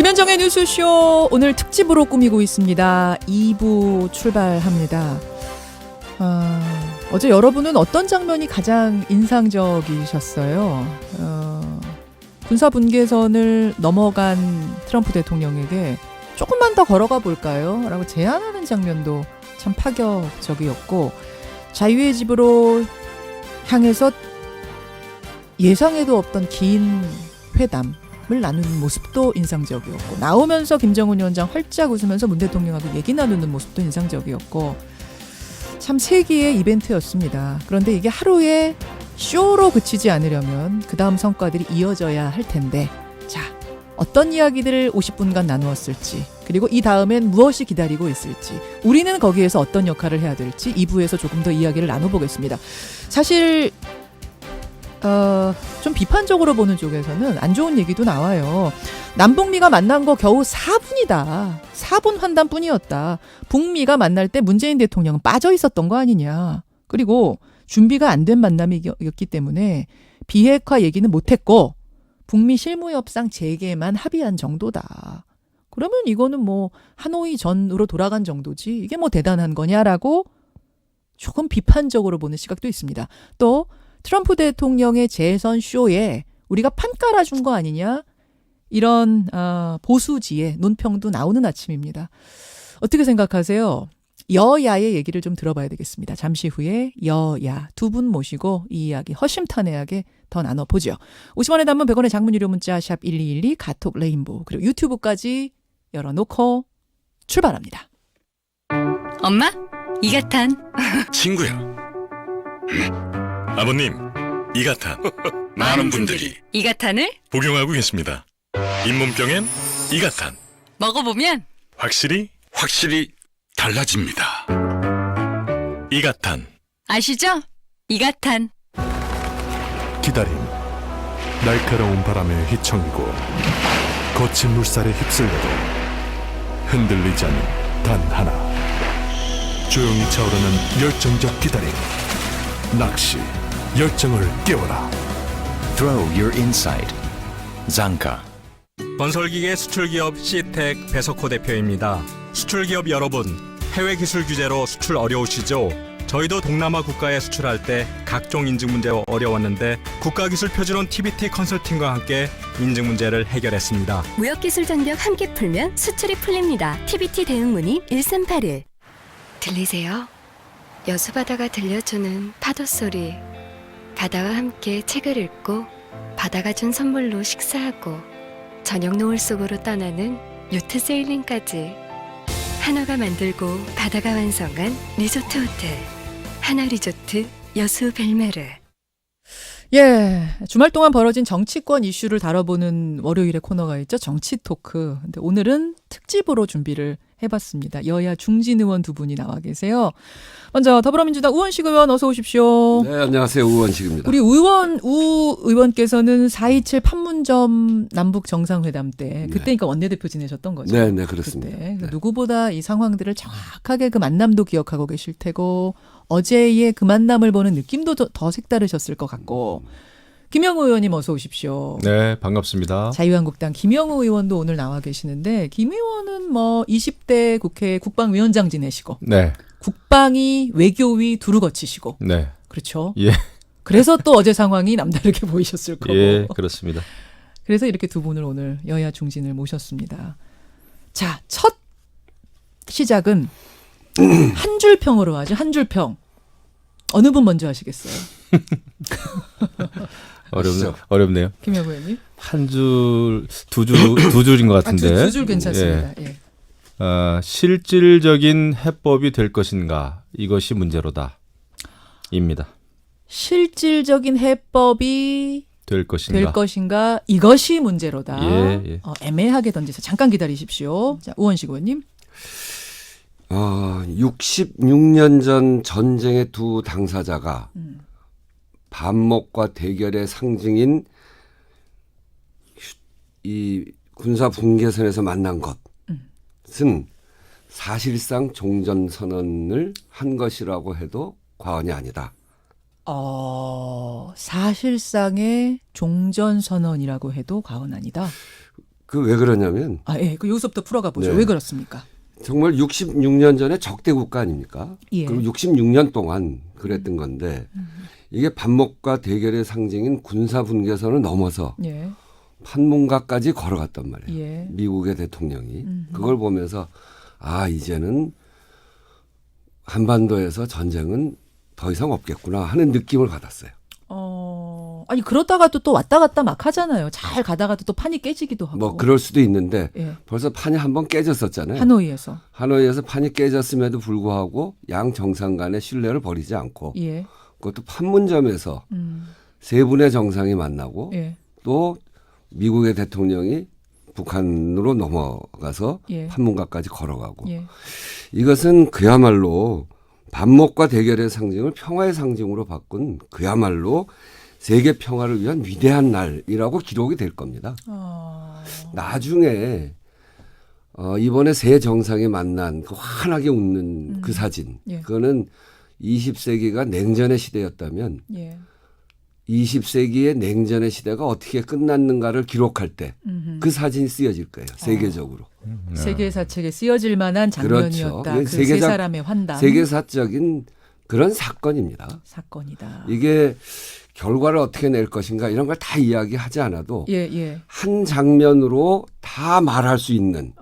김현정의 뉴스쇼 오늘 특집으로 꾸미고 있습니다. 2부 출발합니다. 어제 여러분은 어떤 장면이 가장 인상적이셨어요? 군사 분계선을 넘어간 트럼프 대통령에게 조금만 더 걸어가 볼까요? 라고 제안하는 장면도 참 파격적이었고, 자유의 집으로 향해서 예상에도 없던 긴 회담을 나누는 모습도 인상적이었고, 나오면서 김정은 위원장 활짝 웃으면서 문 대통령하고 얘기 나누는 모습도 인상적이었고, 참 세기의 이벤트였습니다. 그런데 이게 하루의 쇼로 그치지 않으려면 그 다음 성과들이 이어져야 할 텐데, 자, 어떤 이야기들을 50분간 나누었을지, 그리고 이 다음엔 무엇이 기다리고 있을지, 우리는 거기에서 어떤 역할을 해야 될지 2부에서 조금 더 이야기를 나눠보겠습니다. 사실 좀 비판적으로 보는 쪽에서는 안 좋은 얘기도 나와요. 남북미가 만난 거 겨우 4분이다. 4분 환담뿐이었다. 북미가 만날 때 문재인 대통령은 빠져 있었던 거 아니냐. 그리고 준비가 안 된 만남이었기 때문에 비핵화 얘기는 못했고 북미 실무협상 재개만 합의한 정도다. 그러면 이거는 뭐 하노이 전으로 돌아간 정도지 이게 뭐 대단한 거냐라고 조금 비판적으로 보는 시각도 있습니다. 또 트럼프 대통령의 재선 쇼에 우리가 판 깔아준 거 아니냐? 이런 보수지의 논평도 나오는 아침입니다. 어떻게 생각하세요? 여야의 얘기를 좀 들어봐야 되겠습니다. 잠시 후에 여야 두 분 모시고 이 이야기 허심탄회하게 더 나눠보죠. 50원의 단문 100원의 장문 유료 문자 샵 1212 카톡 레인보우 그리고 유튜브까지 열어놓고 출발합니다. 엄마, 이가탄. 친구야. 아버님, 이가탄. 많은 분들이 이가탄을 복용하고 계십니다. 잇몸병엔 이가탄. 먹어보면 확실히 달라집니다. 이가탄. 아시죠? 이가탄. 기다림, 날카로운 바람에 휘청이고 거친 물살에 휩쓸려도 흔들리지 않는 단 하나, 조용히 차오르는 열정적 기다림. 낚시, 열정을 깨워라. Throw your insight. Zanka. 건설기계 수출기업 시텍 배석호 대표입니다. 수출기업 여러분, 해외 기술 규제로 수출 어려우시죠? 저희도 동남아 국가에 수출할 때 각종 인증 문제가 어려웠는데 국가기술표준원 TBT 컨설팅과 함께 인증 문제를 해결했습니다. 무역기술 장벽 함께 풀면 수출이 풀립니다. TBT 대응 문의 1381. 들리세요? 여수바다가 들려주는 파도 소리. 바다와 함께 책을 읽고 바다가 준 선물로 식사하고 저녁 노을 속으로 떠나는 요트 세일링까지. 한화가 만들고 바다가 완성한 리조트 호텔. 하나리조트 여수 벨메르. 예, 주말 동안 벌어진 정치권 이슈를 다뤄보는 월요일의 코너가 있죠. 정치 토크. 근데 오늘은 특집으로 준비를 해봤습니다. 여야 중진 의원 두 분이 나와 계세요. 먼저 더불어민주당 우원식 의원 어서 오십시오. 네, 안녕하세요. 우원식입니다. 우리 우 의원께서는 4.27 판문점 남북 정상회담 때 그때니까 원내대표 지내셨던 거죠. 네, 네, 그렇습니다. 그때. 네. 누구보다 이 상황들을 정확하게 그 만남도 기억하고 계실 테고 어제의 그 만남을 보는 느낌도 더 색다르셨을 것 같고. 김영우 의원님 어서 오십시오. 네, 반갑습니다. 자유한국당 김영우 의원도 오늘 나와 계시는데 김 의원은 뭐 20대 국회 국방위원장 지내시고 네, 국방위 외교위 두루 거치시고 네, 그렇죠. 예, 그래서 또 어제 상황이 남다르게 보이셨을 거고. 예, 그렇습니다. 그래서 이렇게 두 분을 오늘 여야 중진을 모셨습니다. 자, 첫 시작은 한 줄 평으로 하죠. 한 줄 평. 어느 분 먼저 하시겠어요? 어렵네요. 김영우 의원님. 한 줄, 두 줄인 것 같은데. 두 줄 괜찮습니다. 예. 실질적인 해법이 될 것인가, 이것이 문제로다. 입니다. 실질적인 해법이 될 것인가. 될 것인가 이것이 문제로다. 예, 예. 애매하게 던져서 잠깐 기다리십시오. 자, 우원식 의원님. 66년 전 전쟁의 두 당사자가 반목과 대결의 상징인 이 군사 분계선에서 만난 것은 사실상 종전선언을 한 것이라고 해도 과언이 아니다. 사실상의 종전선언이라고 해도 과언 아니다. 그 왜 그러냐면 예. 그 여기서부터 풀어가 보죠. 네. 왜 그렇습니까? 정말 66년 전에 적대 국가 아닙니까? 예. 그리고 66년 동안 그랬던 건데 이게 반목과 대결의 상징인 군사 분계선을 넘어서 예. 판문각까지 걸어갔단 말이에요. 예. 미국의 대통령이. 그걸 보면서 이제는 한반도에서 전쟁은 더 이상 없겠구나 하는 느낌을 받았어요. 아니 그러다가도 또 왔다 갔다 막 하잖아요. 잘 가다가도 또 판이 깨지기도 하고. 뭐 그럴 수도 있는데 예. 벌써 판이 한번 깨졌었잖아요. 하노이에서. 하노이에서 판이 깨졌음에도 불구하고 양 정상 간의 신뢰를 버리지 않고 예. 그것도 판문점에서 세 분의 정상이 만나고 예. 또 미국의 대통령이 북한으로 넘어가서 예. 판문각까지 걸어가고 예. 이것은 그야말로 반목과 대결의 상징을 평화의 상징으로 바꾼 그야말로 세계 평화를 위한 위대한 날이라고 기록이 될 겁니다. 나중에 이번에 세 정상이 만난 그 환하게 웃는 그 사진 예. 그거는 20세기가 냉전의 시대였다면 예. 20세기의 냉전의 시대가 어떻게 끝났는가를 기록할 때 그 사진이 쓰여질 거예요. 세계적으로. 세계사책에 쓰여질 만한 장면이었다. 그렇죠. 그 세 사람의 환담. 세계사적인 그런 사건입니다. 사건이다. 이게 결과를 어떻게 낼 것인가 이런 걸 다 이야기하지 않아도 예. 한 장면으로 다 말할 수 있는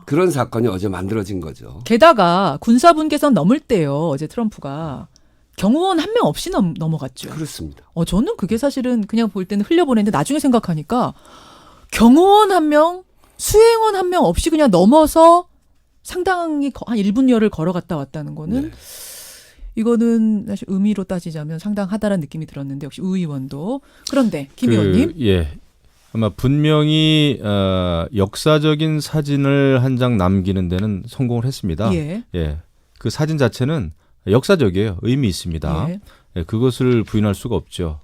그런 사건이 어제 만들어진 거죠. 게다가 군사분계선 넘을 때요. 어제 트럼프가 경호원 한 명 없이 넘어갔죠. 그렇습니다. 저는 그게 사실은 그냥 볼 때는 흘려보냈는데 나중에 생각하니까 경호원 한 명, 수행원 한 명 없이 그냥 넘어서 상당히 한 1분여를 걸어갔다 왔다는 거는 이거는 사실 의미로 따지자면 상당하다라는 느낌이 들었는데 역시 우 의원도. 그런데 김 의원님. 예. 아마 분명히 역사적인 사진을 한 장 남기는 데는 성공을 했습니다. 예. 그 사진 자체는 역사적이에요. 의미 있습니다. 예. 그것을 부인할 수가 없죠.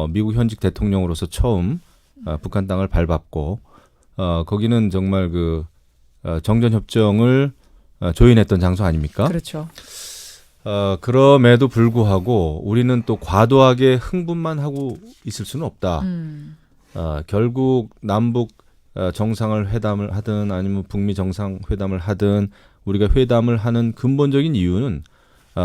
미국 현직 대통령으로서 처음 북한 땅을 밟았고 거기는 정말 그 정전협정을 조인했던 장소 아닙니까? 그렇죠. 그럼에도 불구하고 우리는 또 과도하게 흥분만 하고 있을 수는 없다. 결국 남북 정상을 회담을 하든 아니면 북미 정상회담을 하든 우리가 회담을 하는 근본적인 이유는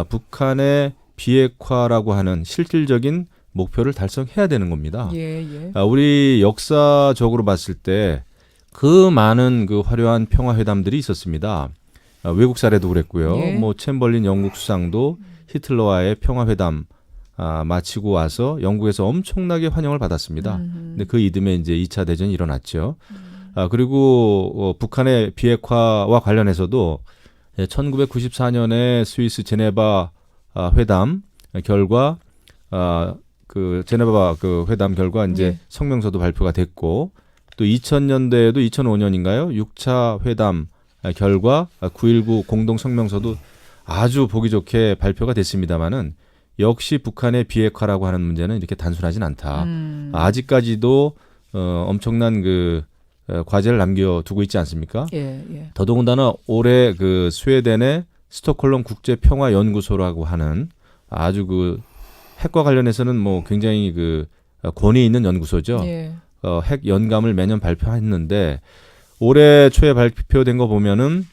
북한의 비핵화라고 하는 실질적인 목표를 달성해야 되는 겁니다. 예. 우리 역사적으로 봤을 때 그 많은 그 화려한 평화회담들이 있었습니다. 외국 사례도 그랬고요. 예. 뭐 챔벌린 영국 수상도 히틀러와의 평화회담 마치고 와서 영국에서 엄청나게 환영을 받았습니다. 근데 그 이듬해 이제 2차 대전이 일어났죠. 그리고 북한의 비핵화와 관련해서도 1994년에 스위스 제네바 회담 결과 그 제네바 그 회담 결과 이제 성명서도 발표가 됐고 또 2000년대에도 2005년인가요? 6차 회담 결과 9.19 공동 성명서도 아주 보기 좋게 발표가 됐습니다마는 역시 북한의 비핵화라고 하는 문제는 이렇게 단순하진 않다. 아직까지도 엄청난 그 과제를 남겨두고 있지 않습니까? 예. 더더군다나 올해 그 스웨덴의 스톡홀름 국제평화연구소라고 하는 아주 그 핵과 관련해서는 뭐 굉장히 그 권위 있는 연구소죠. 예. 핵 연감을 매년 발표했는데 올해 초에 발표된 거 보면은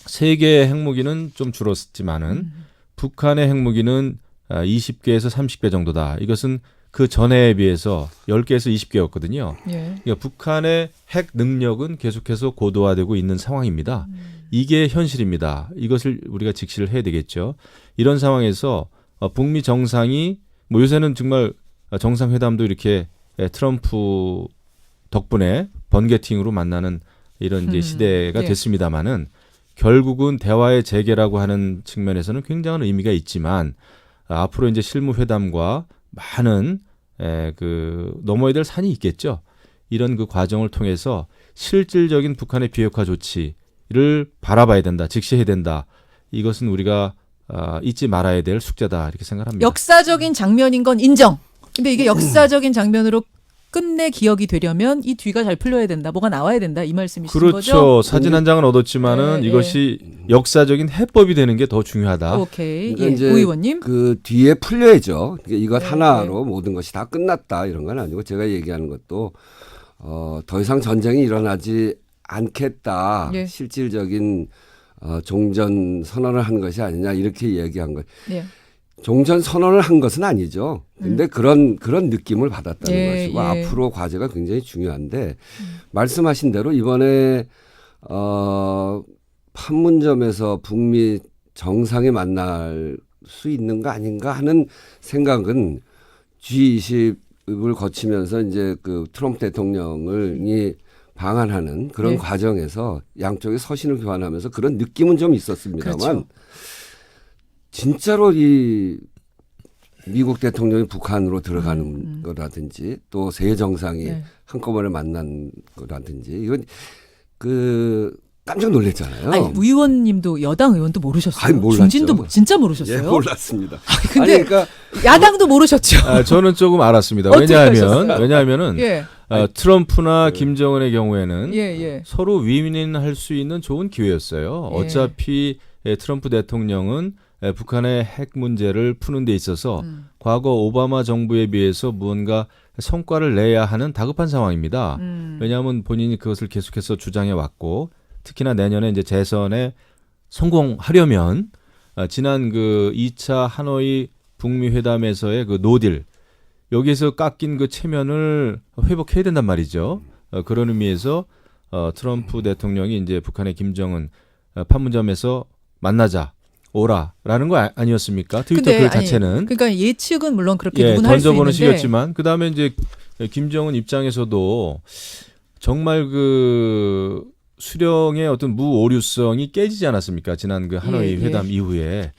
세계의 핵무기는 좀 줄었지만은 북한의 핵무기는 20개에서 30개 정도다. 이것은 그 전해에 비해서 10개에서 20개였거든요. 예. 그러니까 북한의 핵 능력은 계속해서 고도화되고 있는 상황입니다. 이게 현실입니다. 이것을 우리가 직시를 해야 되겠죠. 이런 상황에서 북미 정상이 뭐 요새는 정말 정상회담도 이렇게 트럼프 덕분에 번개팅으로 만나는 이런 이제 시대가 됐습니다마는 결국은 대화의 재개라고 하는 측면에서는 굉장한 의미가 있지만 앞으로 이제 실무 회담과 많은 그 넘어야 될 산이 있겠죠. 이런 그 과정을 통해서 실질적인 북한의 비핵화 조치를 바라봐야 된다, 직시해야 된다. 이것은 우리가 잊지 말아야 될 숙제다 이렇게 생각합니다. 역사적인 장면인 건 인정. 근데 이게 역사적인 장면으로 끝내 기억이 되려면 이 뒤가 잘 풀려야 된다. 뭐가 나와야 된다. 이 말씀이신 그렇죠. 거죠? 사진 한 장은 얻었지만은 이것이 역사적인 해법이 되는 게 더 중요하다. 오케이. 그러니까 예. 이제 우 의원님. 그 뒤에 풀려야죠. 이것 하나로 모든 것이 다 끝났다 이런 건 아니고 제가 얘기하는 것도 더 이상 전쟁이 일어나지 않겠다. 예. 실질적인 종전 선언을 한 것이 아니냐 이렇게 얘기한 것. 예. 종전 선언을 한 것은 아니죠. 근데 그런 느낌을 받았다는 예, 것이고 예. 앞으로 과제가 굉장히 중요한데 말씀하신 대로 이번에 판문점에서 북미 정상이 만날 수 있는 거 아닌가 하는 생각은 G20을 거치면서 이제 그 트럼프 대통령이 방한하는 그런 네. 과정에서 양쪽의 서신을 교환하면서 그런 느낌은 좀 있었습니다만 그렇죠. 진짜로 이 미국 대통령이 북한으로 들어가는 거라든지 또 세 정상이 네. 한꺼번에 만난 거라든지 이건 그 깜짝 놀랐잖아요. 아니, 의원님도 여당 의원도 모르셨어요. 아니, 몰랐죠. 중진도 진짜 모르셨어요. 예, 몰랐습니다. 근데 아니, 그러니까 야당도 모르셨죠. 저는 조금 알았습니다. 어떻게 왜냐하면은 예, 트럼프나 김정은의 경우에는 예. 서로 위민할 수 있는 좋은 기회였어요. 예. 어차피 트럼프 대통령은 북한의 핵 문제를 푸는 데 있어서 과거 오바마 정부에 비해서 무언가 성과를 내야 하는 다급한 상황입니다. 왜냐하면 본인이 그것을 계속해서 주장해 왔고 특히나 내년에 이제 재선에 성공하려면 지난 그 2차 하노이 북미 회담에서의 그 노딜 여기에서 깎인 그 체면을 회복해야 된단 말이죠. 그런 의미에서 트럼프 대통령이 이제 북한의 김정은 판문점에서 만나자 오라라는 거 아니었습니까? 트위터 글 자체는. 그러니까 예측은 물론 그렇게 누구나 할 수 던져보는 있는데 시기였지만 그 다음에 이제 김정은 입장에서도 정말 그 수령의 어떤 무오류성이 깨지지 않았습니까? 지난 그 하노이 회담 이후에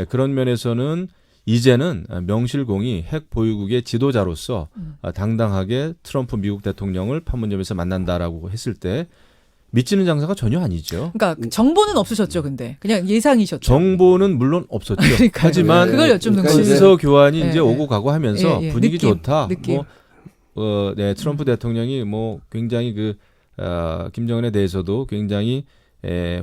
그런 면에서는 이제는 명실공히 핵 보유국의 지도자로서 당당하게 트럼프 미국 대통령을 판문점에서 만난다라고 했을 때 믿지는 장사가 전혀 아니죠. 그러니까 정보는 없으셨죠, 근데 그냥 예상이셨죠. 정보는 물론 없었죠. 그러니까요. 하지만 그걸 여쭙는 그러니까 거예요. 친서 교환이 예, 이제 예. 오고 가고 하면서 예, 예. 분위기 느낌, 좋다. 느낌. 트럼프 대통령이 뭐 굉장히 김정은에 대해서도 굉장히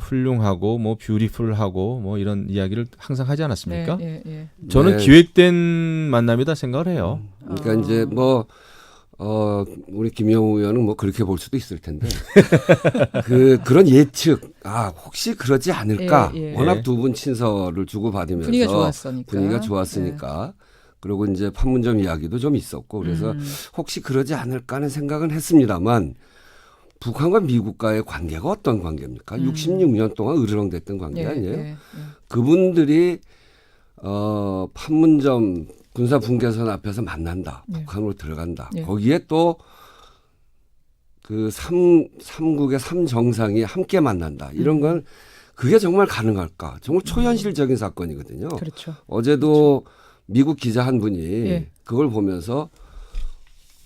훌륭하고 뭐 뷰티풀하고 뭐 이런 이야기를 항상 하지 않았습니까? 예. 저는 네. 기획된 만남이다 생각을 해요. 그러니까 이제 뭐 우리 김영우 의원은 뭐 그렇게 볼 수도 있을 텐데 그런 예측 혹시 그러지 않을까 예. 워낙 두 분 친서를 주고 받으면서 분위기가 좋았으니까. 그리고 이제 판문점 이야기도 좀 있었고 그래서 혹시 그러지 않을까 하는 생각은 했습니다만 북한과 미국과의 관계가 어떤 관계입니까? 66년 동안 으르렁댔던 관계 아니에요? 그분들이 판문점 군사 분계선 앞에서 만난다. 북한으로 들어간다. 거기에 또 그 삼국의 3정상이 함께 만난다. 이런 건 그게 정말 가능할까? 정말 초현실적인 사건이거든요. 그렇죠. 어제도 미국 기자 한 분이 그걸 보면서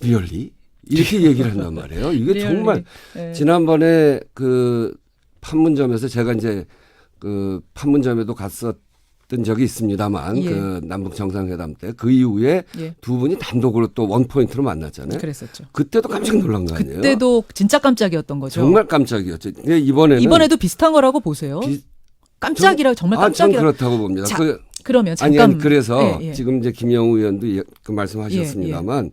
리얼리? 이렇게 얘기를 한단 말이에요. 이게 정말 지난번에 그 판문점에서 제가 이제 그 판문점에도 갔었던 적이 있습니다만 그 남북 정상회담 때 그 이후에 두 분이 단독으로 또 원포인트로 만났잖아요. 그랬었죠. 그때도 깜짝 놀란 거 아니에요? 그때도 진짜 깜짝이었던 거죠. 정말 깜짝이었죠. 근데 이번에도 비슷한 거라고 보세요. 깜짝이라 정말 깜짝이라. 전 그렇다고 봅니다. 자, 그러면 잠깐 아니 그래서 지금 이제 김영우 의원도 그 말씀하셨습니다만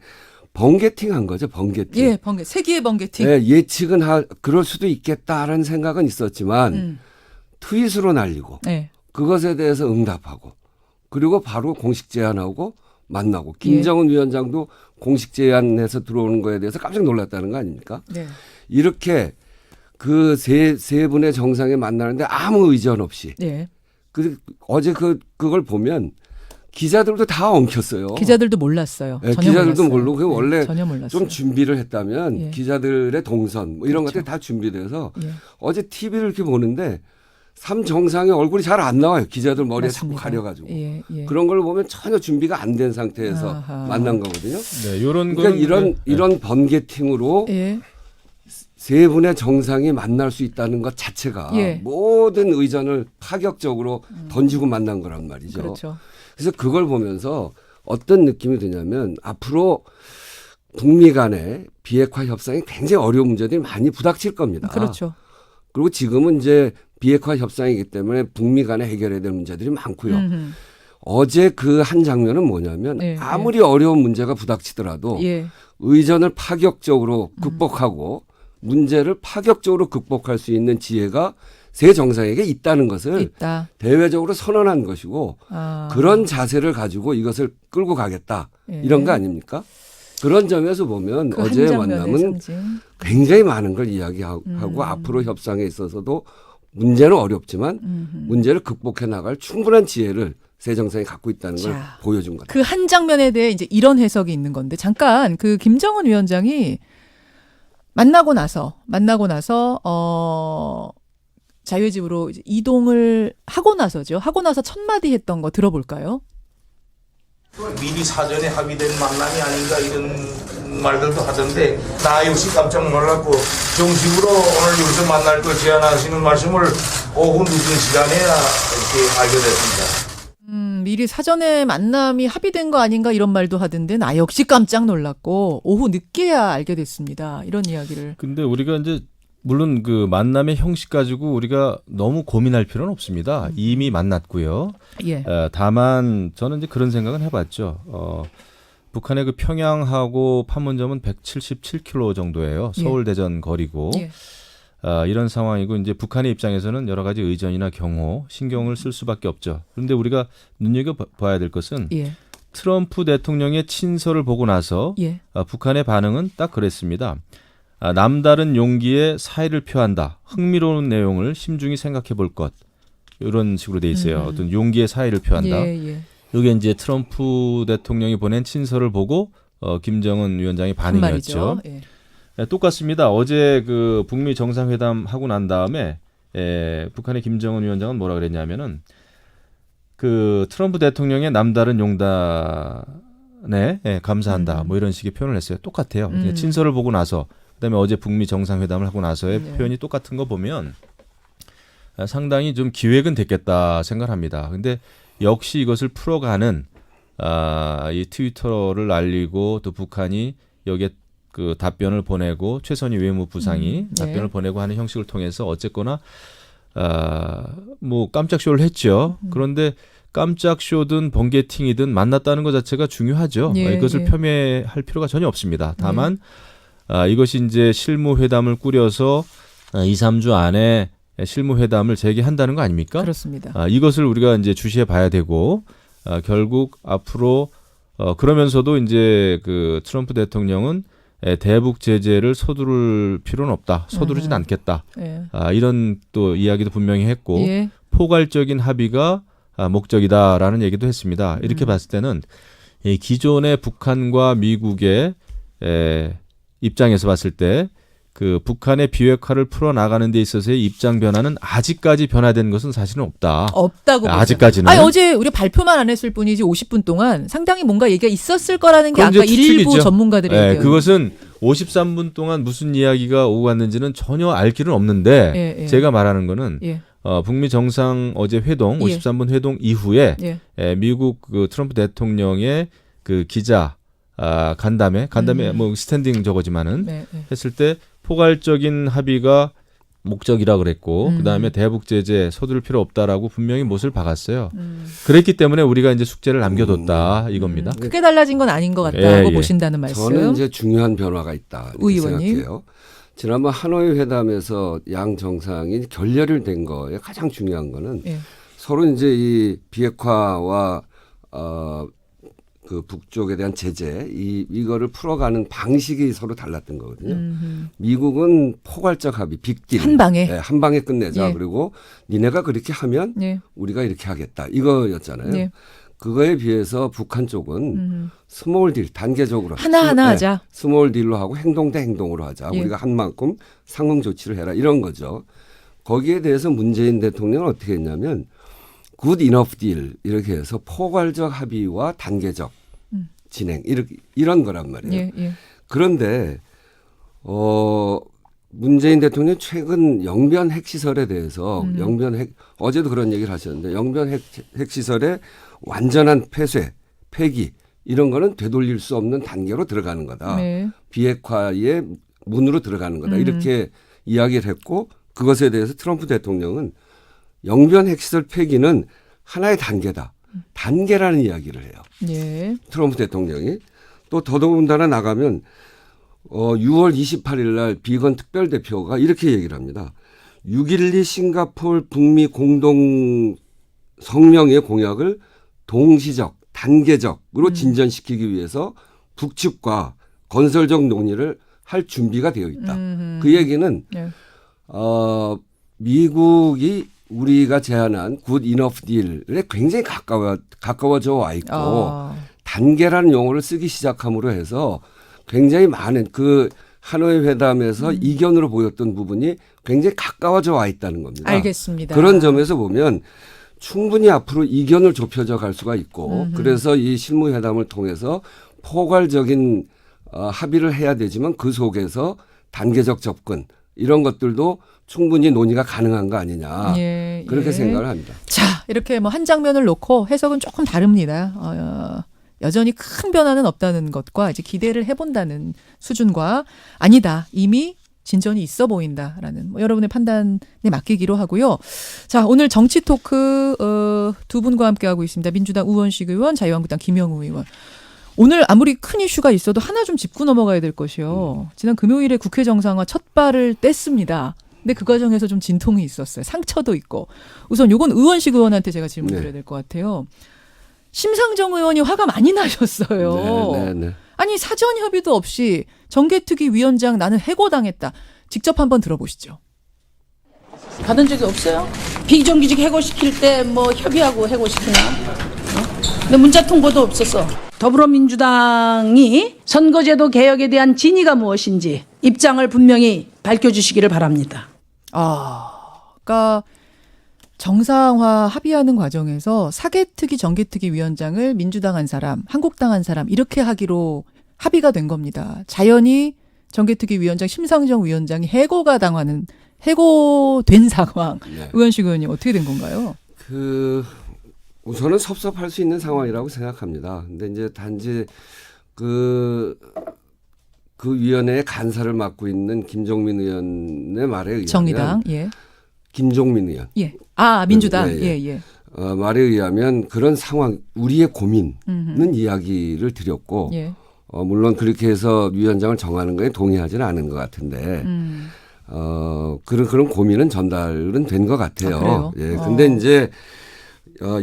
번개팅한 거죠. 번개팅. 세기의 번개팅. 예측은 그럴 수도 있겠다라는 생각은 있었지만 트윗으로 날리고 그것에 대해서 응답하고 그리고 바로 공식 제안하고 만나고 김정은 위원장도 공식 제안해서 들어오는 거에 대해서 깜짝 놀랐다는 거 아닙니까? 이렇게 그 세 분의 정상이 만나는데 아무 의전 없이 어제 그걸 보면 기자들도 다 엉켰어요. 기자들도 몰랐어요. 전혀 기자들도 몰랐어요. 모르고 원래 전혀 몰랐어요. 좀 준비를 했다면 기자들의 동선 뭐 이런 것들이 다 준비돼서 어제 TV를 이렇게 보는데 3정상의 얼굴이 잘 안 나와요. 기자들 머리에 자꾸 가려가지고. 그런 걸 보면 전혀 준비가 안 된 상태에서 만난 거거든요. 그러니까 이런 번개팅으로 세 분의 정상이 만날 수 있다는 것 자체가 모든 의전을 파격적으로 던지고 만난 거란 말이죠. 그렇죠. 그래서 그걸 보면서 어떤 느낌이 드냐면 앞으로 북미 간의 비핵화 협상이 굉장히 어려운 문제들이 많이 부닥칠 겁니다. 그렇죠. 그리고 지금은 이제 비핵화 협상이기 때문에 북미 간에 해결해야 될 문제들이 많고요. 어제 그 한 장면은 뭐냐면 예, 아무리 어려운 문제가 부닥치더라도 예. 의전을 파격적으로 극복하고 문제를 파격적으로 극복할 수 있는 지혜가 새 정상에게 있다는 것을 있다. 대외적으로 선언한 것이고 그런 자세를 가지고 이것을 끌고 가겠다. 예. 이런 거 아닙니까? 그런 점에서 보면 그 어제의 한 장면의 만남은 상징. 굉장히 많은 걸 이야기하고 앞으로 협상에 있어서도 문제는 어렵지만 문제를 극복해 나갈 충분한 지혜를 새 정상이 갖고 있다는 걸 자, 보여준 거다. 그 한 장면에 대해 이제 이런 해석이 있는 건데 잠깐 그 김정은 위원장이 만나고 나서 자유의 집으로 이제 이동을 하고 나서죠. 하고 나서 첫 마디 했던 거 들어볼까요? 미리 사전에 합의된 만남이 아닌가 이런 말들도 하던데 나 역시 깜짝 놀랐고 정식으로 오늘 여기서 만날 걸 제안하시는 말씀을 오후 늦은 시간에야 이렇게 알게 됐습니다. 미리 사전에 만남이 합의된 거 아닌가 이런 말도 하던데 나 역시 깜짝 놀랐고 오후 늦게야 알게 됐습니다. 이런 이야기를. 근데 우리가 이제 물론 그 만남의 형식 가지고 우리가 너무 고민할 필요는 없습니다. 이미 만났고요. 예. 다만 저는 이제 그런 생각은 해봤죠. 북한의 그 평양하고 판문점은 177km 정도예요. 서울 대전 거리고. 예. 이런 상황이고 이제 북한의 입장에서는 여러 가지 의전이나 경호, 신경을 쓸 수밖에 없죠. 그런데 우리가 눈여겨봐야 될 것은 예. 트럼프 대통령의 친서를 보고 나서 예. 북한의 반응은 딱 그랬습니다. 남다른 용기에 사의를 표한다. 흥미로운 내용을 심중히 생각해 볼 것. 이런 식으로 돼 있어요. 어떤 용기에 사의를 표한다. 예. 이게 이제 트럼프 대통령이 보낸 친서를 보고 김정은 위원장의 반응이었죠. 예. 똑같습니다. 어제 그 북미 정상회담 하고 난 다음에 북한의 김정은 위원장은 뭐라 그랬냐면은 그 트럼프 대통령의 남다른 용단에 감사한다. 뭐 이런 식의 표현을 했어요. 똑같아요. 친서를 보고 나서 그다음에 어제 북미 정상회담을 하고 나서의 표현이 똑같은 거 보면 상당히 좀 기획은 됐겠다 생각합니다. 근데 역시 이것을 풀어가는 이 트위터를 알리고 또 북한이 여기에 그 답변을 보내고 최선희 외무부상이 답변을 보내고 하는 형식을 통해서 어쨌거나 뭐 깜짝 쇼를 했죠. 그런데 깜짝 쇼든 번개팅이든 만났다는 것 자체가 중요하죠. 이것을 폄훼할 필요가 전혀 없습니다. 다만 이것이 이제 실무회담을 꾸려서 2, 3주 안에 실무회담을 재개한다는 거 아닙니까? 그렇습니다. 이것을 우리가 이제 주시해 봐야 되고 결국 앞으로 그러면서도 이제 그 트럼프 대통령은 대북 제재를 서두를 필요는 없다. 서두르진 않겠다. 이런 또 이야기도 분명히 했고 포괄적인 합의가 목적이다라는 얘기도 했습니다. 이렇게 봤을 때는 이 기존의 북한과 미국의 입장에서 봤을 때 그 북한의 비핵화를 풀어나가는 데 있어서의 입장 변화는 아직까지 변화된 것은 사실은 없다. 없다고 아직까지는. 아니, 어제 우리 발표만 안 했을 뿐이지 50분 동안 상당히 뭔가 얘기가 있었을 거라는 게 아까 추측이죠. 일부 전문가들의 얘기예요. 그것은 53분 동안 무슨 이야기가 오고 갔는지는 전혀 알 길은 없는데 제가 말하는 거는 북미 정상 어제 회동 53분 회동 이후에 미국 그 트럼프 대통령의 그 기자 간담회 뭐 스탠딩 저거지만은 했을 때 포괄적인 합의가 목적이라 그랬고 그다음에 대북 제재 서두를 필요 없다라고 분명히 못을 박았어요. 그랬기 때문에 우리가 이제 숙제를 남겨뒀다 이겁니다. 크게 달라진 건 아닌 것 같다고 보신다는 말씀. 저는 이제 중요한 변화가 있다 이렇게 생각해요. 지난번 하노이 회담에서 양 정상이 결렬된 거에 가장 중요한 거는 서로 이제 이 비핵화와 그 북쪽에 대한 제재 이거를 풀어가는 방식이 서로 달랐던 거거든요. 미국은 포괄적 합의, 빅딜 한 방에 한 방에 끝내자. 그리고 니네가 그렇게 하면 우리가 이렇게 하겠다 이거였잖아요. 그거에 비해서 북한 쪽은 스몰 딜 단계적으로 하나하나 하자. 스몰 딜로 하고 행동 대 행동으로 하자. 우리가 한 만큼 상응 조치를 해라 이런 거죠. 거기에 대해서 문재인 대통령은 어떻게 했냐면 good enough deal 이렇게 해서 포괄적 합의와 단계적 진행 이런 거란 말이에요. 그런데 문재인 대통령이 최근 영변 핵시설에 대해서 어제도 그런 얘기를 하셨는데 영변 핵시설의 완전한 폐기 이런 거는 되돌릴 수 없는 단계로 들어가는 거다. 비핵화의 문으로 들어가는 거다. 이렇게 이야기를 했고 그것에 대해서 트럼프 대통령은 영변 핵시설 폐기는 하나의 단계다. 단계라는 이야기를 해요. 예. 트럼프 대통령이. 또 더더군다나 나가면 6월 28일 날 비건 특별대표가 이렇게 얘기를 합니다. 6.12 싱가포르 북미 공동 성명의 공약을 동시적, 단계적으로 진전시키기 위해서 북측과 건설적 논의를 할 준비가 되어 있다. 그 얘기는 네. 미국이 우리가 제안한 굿 이너프 딜에 굉장히 가까워져 와 있고 단계라는 용어를 쓰기 시작함으로 해서 굉장히 많은 그 하노이 회담에서 이견으로 보였던 부분이 굉장히 가까워져 와 있다는 겁니다. 알겠습니다. 그런 점에서 보면 충분히 앞으로 이견을 좁혀져 갈 수가 있고 그래서 이 실무회담을 통해서 포괄적인 합의를 해야 되지만 그 속에서 단계적 접근 이런 것들도 충분히 논의가 가능한 거 아니냐. 예, 그렇게 예. 생각을 합니다. 자, 이렇게 뭐 한 장면을 놓고 해석은 조금 다릅니다. 여전히 큰 변화는 없다는 것과 이제 기대를 해본다는 수준과 아니다. 이미 진전이 있어 보인다라는 뭐 여러분의 판단에 맡기기로 하고요. 자, 오늘 정치 토크 두 분과 함께하고 있습니다. 민주당 우원식 의원, 자유한국당 김영우 의원. 오늘 아무리 큰 이슈가 있어도 하나 좀 짚고 넘어가야 될 것이요. 지난 금요일에 국회 정상화 첫 발을 뗐습니다. 근데 그 과정에서 좀 진통이 있었어요. 상처도 있고. 우선 요건 우원식 의원한테 제가 질문 드려야 될 것 같아요. 심상정 의원이 화가 많이 나셨어요. 네. 아니 사전 협의도 없이 정개특위 위원장 나는 해고당했다. 직접 한번 들어보시죠. 받은 적이 없어요. 비정규직 해고시킬 때 뭐 협의하고 해고시키나. 근데 문자 통보도 없었어. 더불어민주당이 선거제도 개혁에 대한 진위가 무엇인지 입장을 분명히 밝혀주시기를 바랍니다. 그러니까 정상화 합의하는 과정에서 사개특위 정개특위 위원장을 민주당 한 사람, 한국당 한 사람 이렇게 하기로 합의가 된 겁니다. 자연히 정개특위 위원장 심상정 위원장이 해고된 상황. 네. 의원식 의원님 어떻게 된 건가요? 우선은 섭섭할 수 있는 상황이라고 생각합니다. 근데 이제 단지 그 위원회의 간사를 맡고 있는 김종민 의원의 말에 의하면 정의당, 예. 김종민 의원. 예. 민주당. 예. 말에 의하면 그런 상황, 우리의 고민은 이야기를 드렸고, 예. 물론 그렇게 해서 위원장을 정하는 거에 동의하지는 않은 것 같은데, 그런 고민은 전달은 된 것 같아요. 예. 근데 이제,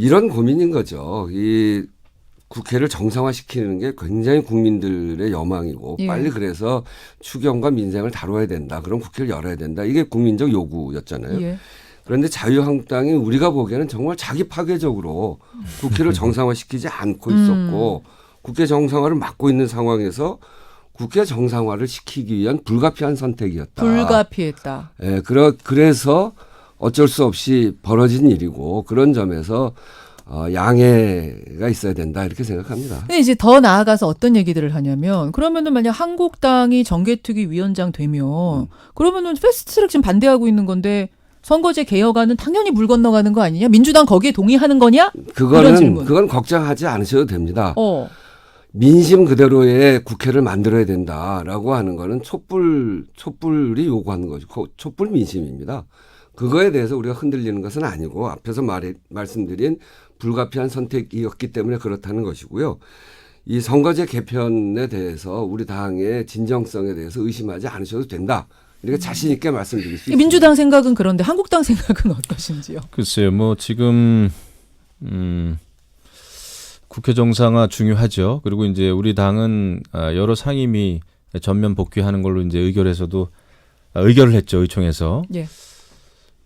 이런 고민인 거죠. 이 국회를 정상화시키는 게 굉장히 국민들의 여망이고 예. 빨리 그래서 추경과 민생을 다뤄야 된다. 그럼 국회를 열어야 된다. 이게 국민적 요구였잖아요. 예. 그런데 자유한국당이 우리가 보기에는 정말 자기 파괴적으로 국회를 정상화시키지 않고 있었고 국회 정상화를 막고 있는 상황에서 국회 정상화를 시키기 위한 불가피한 선택이었다. 불가피했다. 예, 그래서 어쩔 수 없이 벌어진 일이고 그런 점에서 양해가 있어야 된다 이렇게 생각합니다. 근데 이제 더 나아가서 어떤 얘기들을 하냐면 그러면은 만약 한국당이 정개특위 위원장 되면 그러면은 패스트트랙 지금 반대하고 있는 건데 선거제 개혁안은 당연히 물 건너가는 거 아니냐? 민주당 거기에 동의하는 거냐? 그건 걱정하지 않으셔도 됩니다. 민심 그대로의 국회를 만들어야 된다라고 하는 거는 촛불이 요구하는 거죠. 촛불 민심입니다. 그거에 대해서 우리가 흔들리는 것은 아니고 앞에서 말씀드린 불가피한 선택이었기 때문에 그렇다는 것이고요. 이 선거제 개편에 대해서 우리 당의 진정성에 대해서 의심하지 않으셔도 된다. 이렇게 자신 있게 말씀드릴 수 있습니다. 민주당 생각은 그런데 한국당 생각은 어떠신지요? 글쎄요. 뭐 지금 국회 정상화 중요하죠. 그리고 이제 우리 당은 여러 상임위 전면 복귀하는 걸로 이제 의결을 했죠. 의총에서. 예.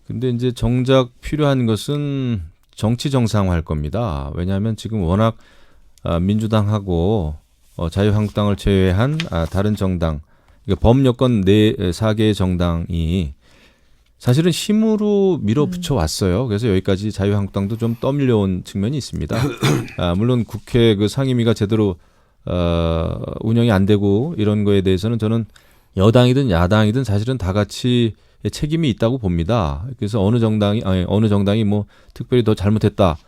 근데 이제 정작 필요한 것은 정치 정상화할 겁니다. 왜냐하면 지금 워낙 민주당하고 자유한국당을 제외한 다른 정당, 범여권 4개의 정당이 사실은 힘으로 밀어붙여 왔어요. 그래서 여기까지 자유한국당도 좀 떠밀려온 측면이 있습니다. 물론 국회 그 상임위가 제대로 운영이 안 되고 이런 거에 대해서는 저는 여당이든 야당이든 사실은 다 같이 책임이 있다고 봅니다. 그래서 어느 정당이 뭐 특별히 더 잘못했다.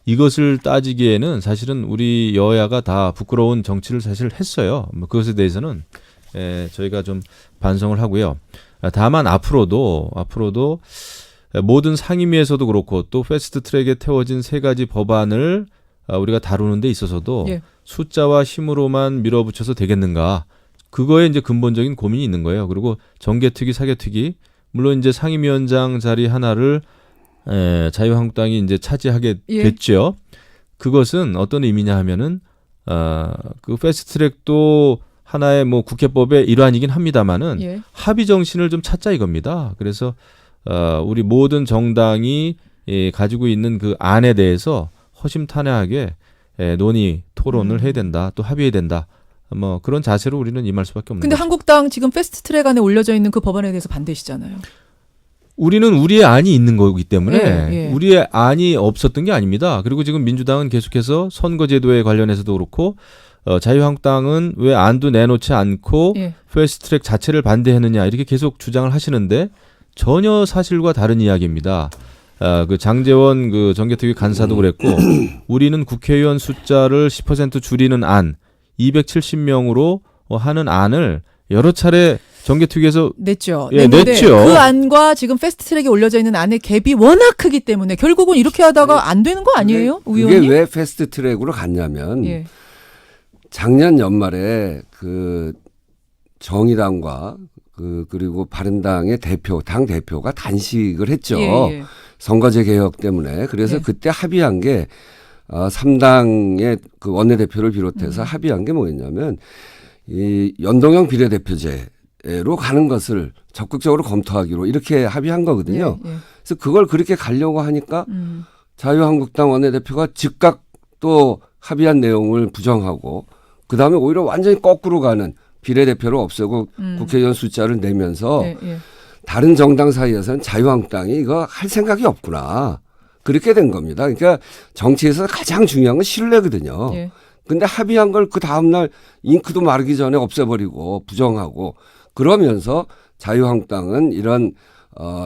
이것을 따지기에는 사실은 우리 여야가 다 부끄러운 정치를 사실 했어요. 뭐 그것에 대해서는 저희가 좀 반성을 하고요. 다만 앞으로도 모든 상임위에서도 그렇고 또 패스트 트랙에 태워진 3가지 법안을 우리가 다루는 데 있어서도 예. 숫자와 힘으로만 밀어붙여서 되겠는가? 그거에 이제 근본적인 고민이 있는 거예요. 그리고 정개특위, 사개특위, 물론 이제 상임위원장 자리 하나를 자유한국당이 이제 차지하게 예. 됐죠. 그것은 어떤 의미냐 하면은 그 패스트트랙도 하나의 뭐 국회법의 일환이긴 합니다만은 예. 합의 정신을 좀 찾자 이겁니다. 그래서 우리 모든 정당이 가지고 있는 그 안에 대해서 허심탄회하게 논의, 토론을 해야 된다. 또 합의해야 된다. 뭐 그런 자세로 우리는 임할 수밖에 없는 근데 거죠. 한국당 지금 패스트트랙 안에 올려져 있는 그 법안에 대해서 반대시잖아요. 우리는 우리의 안이 있는 거기 때문에 예, 예. 우리의 안이 없었던 게 아닙니다. 그리고 지금 민주당은 계속해서 선거제도에 관련해서도 그렇고 자유한국당은 왜 안도 내놓지 않고 예. 패스트트랙 자체를 반대했느냐 이렇게 계속 주장을 하시는데 전혀 사실과 다른 이야기입니다. 그 장제원 그 정개특위 간사도 그랬고 우리는 국회의원 숫자를 10% 줄이는 안 270명으로 하는 안을 여러 차례 정개특위에서 냈죠. 예, 냈죠. 그 안과 지금 패스트트랙에 올려져 있는 안의 갭이 워낙 크기 때문에 결국은 이렇게 하다가 안 되는 거 아니에요, 의원님? 이게 왜 패스트트랙으로 갔냐면 예. 작년 연말에 그 정의당과 그리고 바른당의 당 대표가 단식을 했죠. 예, 예. 선거제 개혁 때문에. 그래서 예. 그때 합의한 게 3당의 그 원내대표를 비롯해서 합의한 게 뭐였냐면 이 연동형 비례대표제로 가는 것을 적극적으로 검토하기로 이렇게 합의한 거거든요. 예, 예. 그래서 그걸 그렇게 가려고 하니까 자유한국당 원내대표가 즉각 또 합의한 내용을 부정하고 그다음에 오히려 완전히 거꾸로 가는 비례대표를 없애고 국회의원 숫자를 내면서 예, 예. 다른 정당 사이에서는 자유한국당이 이거 할 생각이 없구나. 그렇게 된 겁니다. 그러니까 정치에서 가장 중요한 건 신뢰거든요. 예. 근데 합의한 걸 그 다음날 잉크도 마르기 전에 없애버리고 부정하고 그러면서 자유한국당은 이런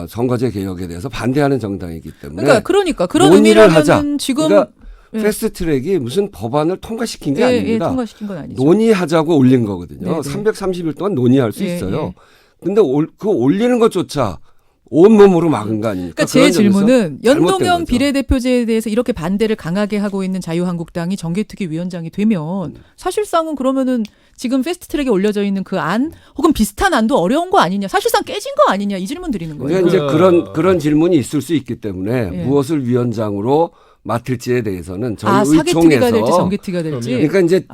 선거제 개혁에 대해서 반대하는 정당이기 때문에 그러니까 그런 논의를 의미라면은 하자. 지금 그러니까 예. 패스트트랙이 무슨 법안을 통과시킨 게 예, 아닙니다. 예, 통과시킨 건 아니죠. 논의하자고 올린 거거든요. 네, 네. 330일 동안 논의할 수 예, 있어요. 예. 근데 그 올리는 것조차 온몸으로 막은 거 아닙니까? 그러니까 제 그런 점에서 질문은 잘못된 연동형 거죠. 비례대표제에 대해서 이렇게 반대를 강하게 하고 있는 자유한국당이 정개특위 위원장이 되면 사실상은 그러면은 지금 패스트트랙에 올려져 있는 그 안 혹은 비슷한 안도 어려운 거 아니냐, 사실상 깨진 거 아니냐 이 질문 드리는 거예요. 그러니까 이제 그런 질문이 있을 수 있기 때문에 예. 무엇을 위원장으로 맡을지에 대해서는 저희 사개특위가 의총에서 될지 정개특위가 될지. 그러니까 이제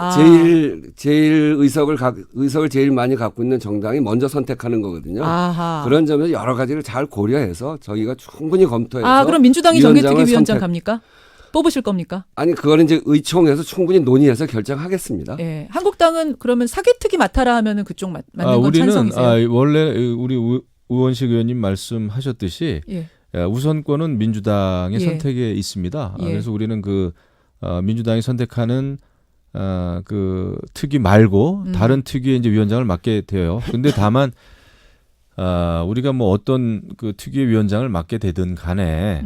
제일 의석을 제일 많이 갖고 있는 정당이 먼저 선택하는 거거든요. 아하. 그런 점에서 여러 가지를 잘 고려해서 저희가 충분히 검토해서 그럼 민주당이 정개특위 위원장 선택. 갑니까? 뽑으실 겁니까? 아니 그거는 이제 의총에서 충분히 논의해서 결정하겠습니다. 예. 한국당은 그러면 사개특위 맡아라 하면은 그쪽 맞는 건 우리는 찬성이세요? 원래 우리 우원식 의원님 말씀하셨듯이 예. 우선권은 민주당의 예. 선택에 있습니다. 예. 그래서 우리는 그 민주당이 선택하는 그 특위 말고 다른 특위에 이제 위원장을 맡게 돼요. 근데 다만 우리가 뭐 어떤 그 특위의 위원장을 맡게 되든 간에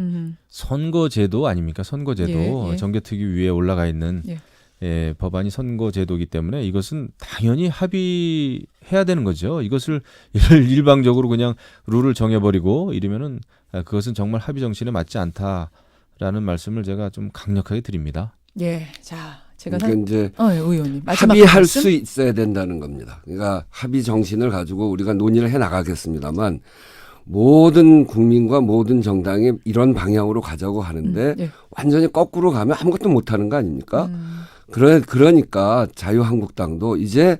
선거제도 아닙니까? 선거제도 예, 예. 정개특위 위에 올라가 있는 예. 법안이 선거제도이기 때문에 이것은 당연히 합의해야 되는 거죠. 이것을 일방적으로 그냥 룰을 정해버리고 이러면은 그것은 정말 합의 정신에 맞지 않다라는 말씀을 제가 좀 강력하게 드립니다. 예. 자, 제가 그러니까 이제 의원님 마지막 합의할 말씀? 수 있어야 된다는 겁니다. 그러니까 합의 정신을 가지고 우리가 논의를 해 나가겠습니다만 모든 국민과 모든 정당이 이런 방향으로 가자고 하는데 예. 완전히 거꾸로 가면 아무것도 못하는 거 아닙니까? 그러니까 자유한국당도 이제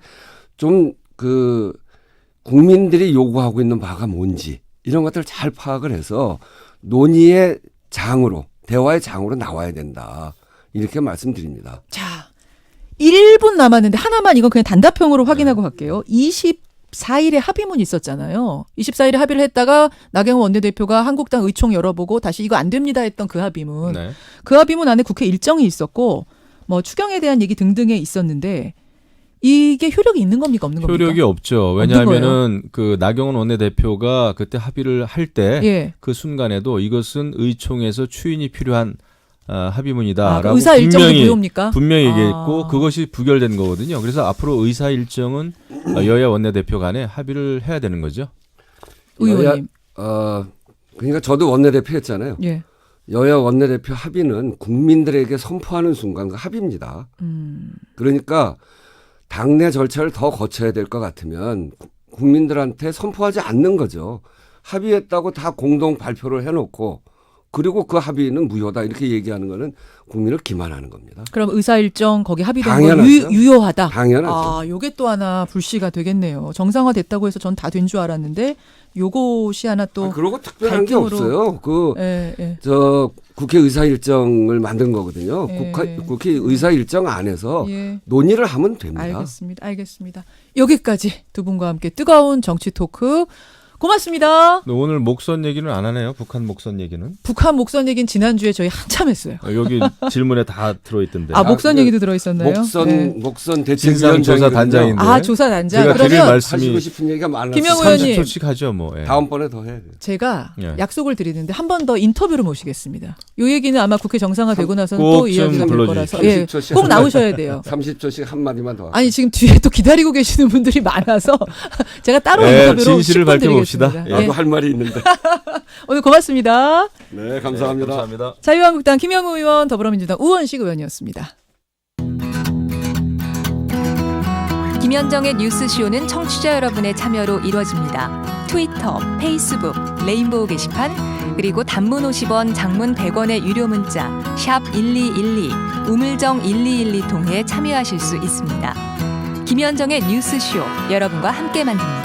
좀 그 국민들이 요구하고 있는 바가 뭔지 이런 것들을 잘 파악을 해서 논의의 장으로 대화의 장으로 나와야 된다. 이렇게 말씀드립니다. 자, 1분 남았는데 하나만 이건 그냥 단답형으로 확인하고 갈게요. 24일에 합의문이 있었잖아요. 24일에 합의를 했다가 나경원 원내대표가 한국당 의총 열어보고 다시 이거 안 됩니다 했던 그 합의문. 네. 그 합의문 안에 국회 일정이 있었고 뭐 추경에 대한 얘기 등등에 있었는데 이게 효력이 있는 겁니까 없는 겁니까? 효력이 없죠. 왜냐하면은 그 나경원 원내대표가 그때 합의를 할 때 그 예. 순간에도 이것은 의총에서 추인이 필요한 합의문이다라고 그 의사 일정도 무효입니까? 분명히 얘기했고 그것이 부결된 거거든요. 그래서 앞으로 의사 일정은 여야 원내대표 간에 합의를 해야 되는 거죠. 의원님. 그러니까 저도 원내대표 했잖아요. 예. 여야 원내대표 합의는 국민들에게 선포하는 순간 그 합의입니다. 그러니까 당내 절차를 더 거쳐야 될 것 같으면 국민들한테 선포하지 않는 거죠. 합의했다고 다 공동 발표를 해놓고 그리고 그 합의는 무효다 이렇게 얘기하는 거는 국민을 기만하는 겁니다. 그럼 의사일정 거기 합의된 거 당연하죠. 유효하다. 당연하죠. 아, 요게 또 하나 불씨가 되겠네요. 정상화됐다고 해서 전 다 된 줄 알았는데 요것이 하나 또 그러고 특별한 게 갈등으로- 없어요. 예, 예. 저 국회 의사일정을 만든 거거든요. 예. 국회 의사일정 안에서 예. 논의를 하면 됩니다. 알겠습니다. 여기까지 두 분과 함께 뜨거운 정치 토크 고맙습니다. 오늘 목선 얘기는 안 하네요. 북한 목선 얘기는. 북한 목선 얘기는 지난주에 저희 한참 했어요. 여기 질문에 다 들어있던데. 아, 목선 얘기도 들어있었나요? 목선 진상조사단장인데. 아, 조사단장. 제가 드릴 그러면 말씀이 하시고 싶은 얘기가 많아서 김영우 의원님 30초씩 하죠 뭐. 예. 다음번에 더 해야 돼요. 제가 예. 약속을 드리는데 한 번 더 인터뷰를 모시겠습니다. 요 얘기는 아마 국회 정상화되고 나서는 꼭 또 이야기가 될 불러주십시오. 거라서 예, 30초씩 꼭 나오셔야 돼요. 30초씩 한마디만 더. 아니 지금 뒤에 또 기다리고 계시는 분들이 많아서 제가 따로 네, 인터뷰로 진실을 10분 밝혀봅시다. 드리겠습니다. 나도 할 말이 있는데. 오늘 고맙습니다. 네, 감사합니다. 감사합니다. 자유한국당 김영우 의원, 더불어민주당 우원식 의원이었습니다. 김현정의 뉴스쇼는 청취자 여러분의 참여로 이루어집니다. 트위터, 페이스북, 레인보우 게시판, 그리고 단문 50원, 장문 100원의 유료 문자 샵 1212, 우물정 1212 통해 참여하실 수 있습니다. 김현정의 뉴스쇼, 여러분과 함께 만듭니다.